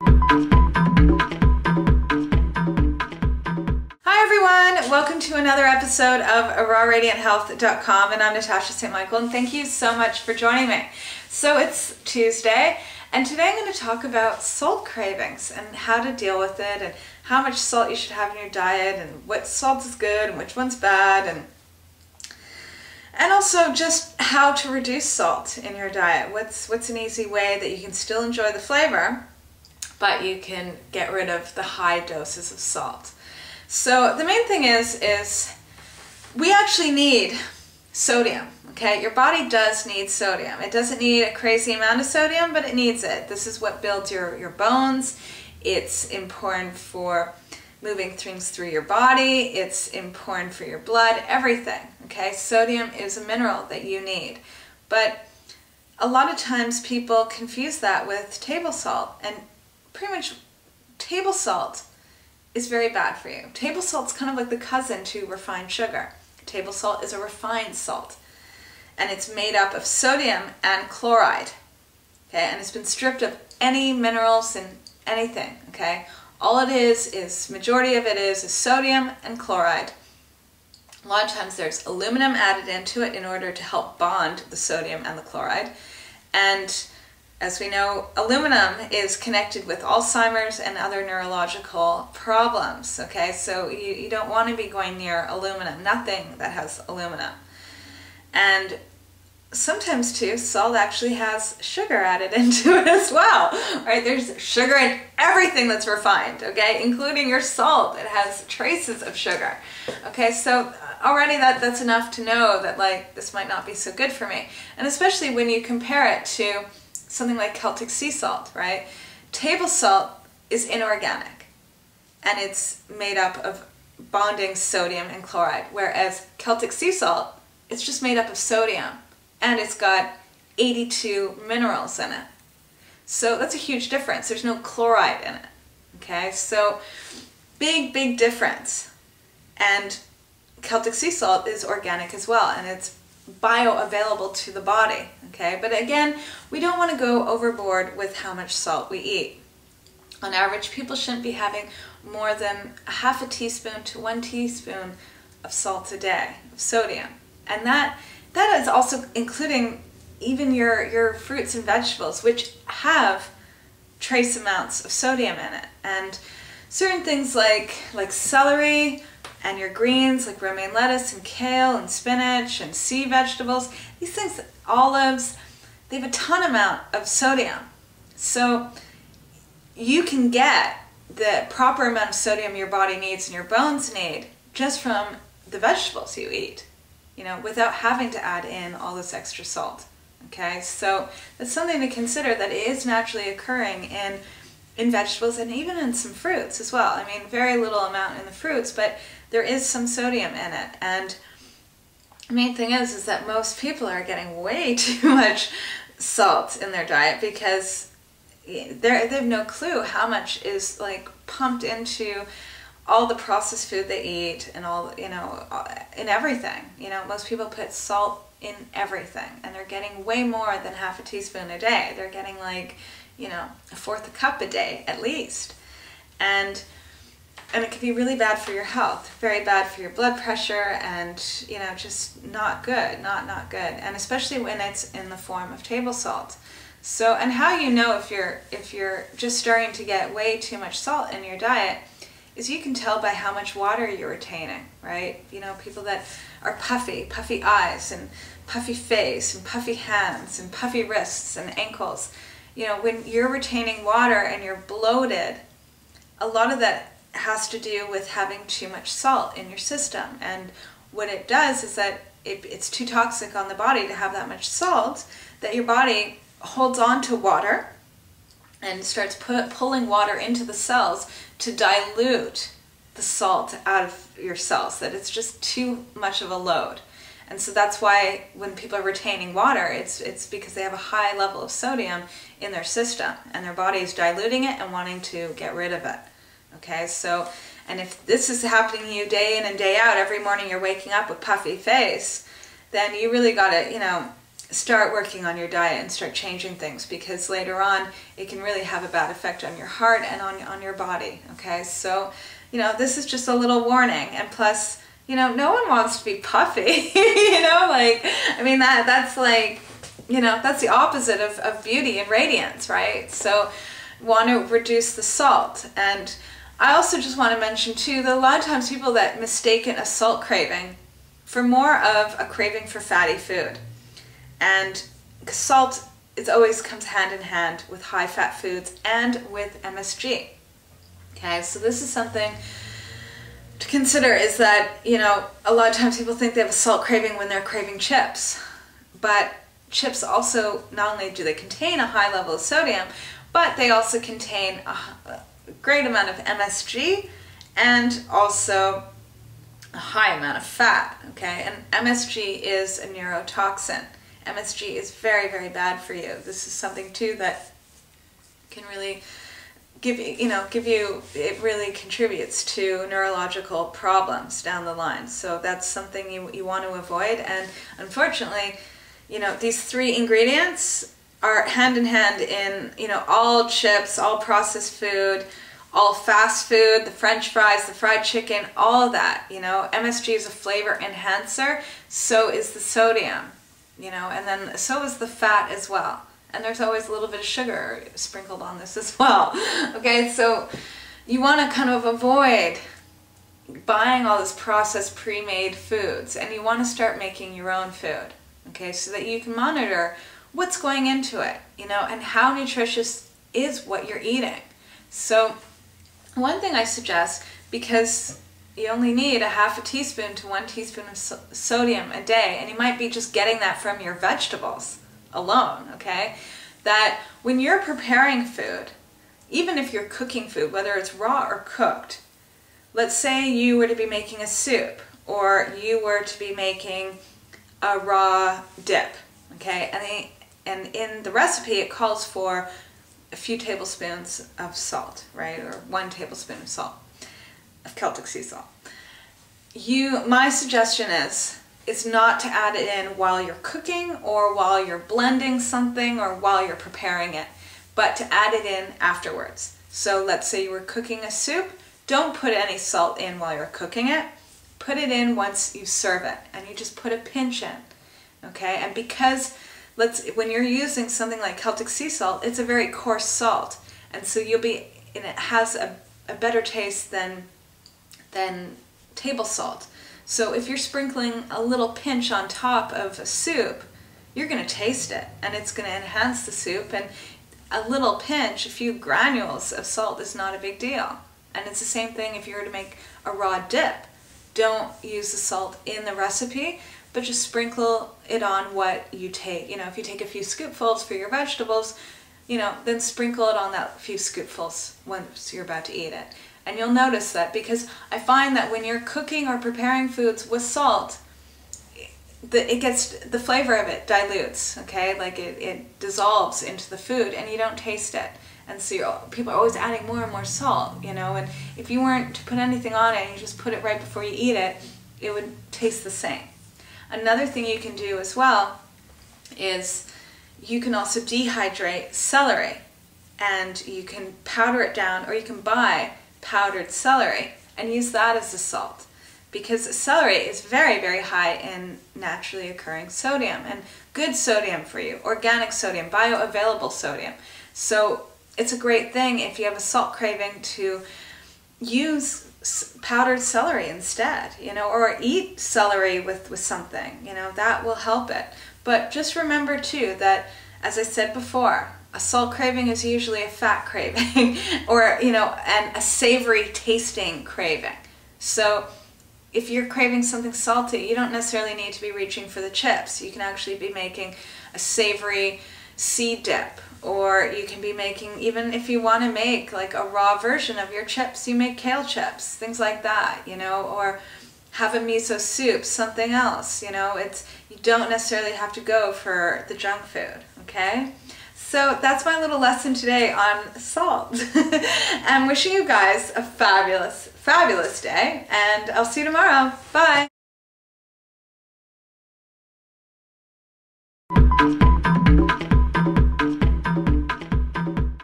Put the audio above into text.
Hi everyone, welcome to another episode of RawRadiantHealth.com, and I'm Natasha St. Michael, and thank you so much for joining me. So it's Tuesday, and today I'm going to talk about salt cravings and how to deal with it, and how much salt you should have in your diet, and what salt is good and which one's bad, and also just how to reduce salt in your diet. What's an easy way that you can still enjoy the flavor, but you can get rid of the high doses of salt. So the main thing is we actually need sodium, okay? Your body does need sodium. It doesn't need a crazy amount of sodium, but it needs it. This is what builds your bones. It's important for moving things through your body. It's important for your blood, everything, okay? Sodium is a mineral that you need. But a lot of times people confuse that with table salt, and pretty much table salt is very bad for you. Table salt's kind of like the cousin to refined sugar. Table salt is a refined salt, and it's made up of sodium and chloride, okay? And it's been stripped of any minerals and anything, okay? All it is majority of it is sodium and chloride. A lot of times there's aluminum added into it in order to help bond the sodium and the chloride. And as we know, aluminum is connected with Alzheimer's and other neurological problems, okay? So you don't want to be going near aluminum, nothing that has aluminum. And sometimes too, salt actually has sugar added into it as well, right? There's sugar in everything that's refined, okay? Including your salt, it has traces of sugar, okay? So already that's enough to know that, like, this might not be so good for me. And especially when you compare it to something like Celtic sea salt, right? Table salt is inorganic, and it's made up of bonding sodium and chloride, whereas Celtic sea salt, it's just made up of sodium, and it's got 82 minerals in it. So that's a huge difference. There's no chloride in it, okay? So big difference. And Celtic sea salt is organic as well, and it's bioavailable to the body, okay? But again, we don't want to go overboard with how much salt we eat. On average, people shouldn't be having more than ½ teaspoon to 1 teaspoon of salt a day, of sodium. And that is also including even your fruits and vegetables, which have trace amounts of sodium in it. And certain things like celery, and your greens like romaine lettuce and kale and spinach and sea vegetables, these things, olives, they have a ton amount of sodium. So you can get the proper amount of sodium your body needs and your bones need just from the vegetables you eat, you know, without having to add in all this extra salt, okay? So that's something to consider, that it is naturally occurring in vegetables and even in some fruits as well. I mean, very little amount in the fruits, but there is some sodium in it. And the main thing is that most people are getting way too much salt in their diet because they have no clue how much is like pumped into all the processed food they eat and all, you know, in everything. You know, most people put salt in everything, and they're getting way more than ½ teaspoon a day. They're getting like, you know, 1/4 cup a day at least. And it can be really bad for your health, very bad for your blood pressure, and, you know, just not good, not good. And especially when it's in the form of table salt. So, and how you know if you're just starting to get way too much salt in your diet is you can tell by how much water you're retaining, right? You know, people that are puffy eyes and puffy face and puffy hands and puffy wrists and ankles. You know, when you're retaining water and you're bloated, a lot of that has to do with having too much salt in your system. And what it does is that it's too toxic on the body to have that much salt, that your body holds on to water and starts pulling water into the cells to dilute the salt out of your cells, that it's just too much of a load. And so that's why when people are retaining water, it's because they have a high level of sodium in their system, and their body is diluting it and wanting to get rid of it. Okay, so, and if this is happening to you day in and day out, every morning you're waking up with puffy face, then you really got to, you know, start working on your diet and start changing things, because later on it can really have a bad effect on your heart and on your body. Okay, so this is just a little warning. And plus, no one wants to be puffy. Like, I mean, that's like, that's the opposite of beauty and radiance, right? So want to reduce the salt. And I also just want to mention too that a lot of times people that mistaken a salt craving for more of a craving for fatty food. And salt always comes hand in hand with high fat foods and with MSG. Okay, so this is something to consider, is that, a lot of times people think they have a salt craving when they're craving chips. But chips also, not only do they contain a high level of sodium, but they also contain a great amount of MSG and also a high amount of fat. Okay, and MSG is a neurotoxin. MSG is very, very bad for you. This is something too that can really give you, it really contributes to neurological problems down the line. So that's something you want to avoid. And unfortunately, these three ingredients are hand in hand in, all chips, all processed food, all fast food, the French fries, the fried chicken, all of that. MSG is a flavor enhancer, so is the sodium. And then so is the fat as well. And there's always a little bit of sugar sprinkled on this as well. Okay, so you want to kind of avoid buying all this processed pre-made foods, and you want to start making your own food. Okay, so that you can monitor what's going into it, and how nutritious is what you're eating. So one thing I suggest, because you only need a half a teaspoon to 1 teaspoon of sodium a day, and you might be just getting that from your vegetables alone, okay? That when you're preparing food, even if you're cooking food, whether it's raw or cooked, let's say you were to be making a soup, or you were to be making a raw dip, okay? And in the recipe it calls for a few tablespoons of salt, right? Or 1 tablespoon of salt, of Celtic sea salt. My suggestion is not to add it in while you're cooking or while you're blending something or while you're preparing it, but to add it in afterwards. So let's say you were cooking a soup, don't put any salt in while you're cooking it. Put it in once you serve it, and you just put a pinch in, okay? And because when you're using something like Celtic sea salt, it's a very coarse salt, and so and it has a better taste than table salt. So if you're sprinkling a little pinch on top of a soup, you're going to taste it, and it's going to enhance the soup. And a little pinch, a few granules of salt is not a big deal. And it's the same thing if you were to make a raw dip. Don't use the salt in the recipe, but just sprinkle it on what you take. If you take a few scoopfuls for your vegetables, then sprinkle it on that few scoopfuls once you're about to eat it. And you'll notice that, because I find that when you're cooking or preparing foods with salt, the flavor of it dilutes, okay? Like it dissolves into the food and you don't taste it. And so people are always adding more and more salt, and if you weren't to put anything on it and you just put it right before you eat it, it would taste the same. Another thing you can do as well is you can also dehydrate celery, and you can powder it down, or you can buy powdered celery and use that as a salt, because celery is very, very high in naturally occurring sodium, and good sodium for you, organic sodium, bioavailable sodium. So it's a great thing if you have a salt craving to use powdered celery instead, or eat celery with something, that will help it. But just remember too that, as I said before, a salt craving is usually a fat craving or, and a savory tasting craving. So if you're craving something salty, you don't necessarily need to be reaching for the chips. You can actually be making a savory seed dip, or you can be making, even if you want to make like a raw version of your chips, you make kale chips, things like that, or have a miso soup, something else, you don't necessarily have to go for the junk food, okay? So that's my little lesson today on salt. I'm wishing you guys a fabulous, fabulous day, and I'll see you tomorrow. Bye.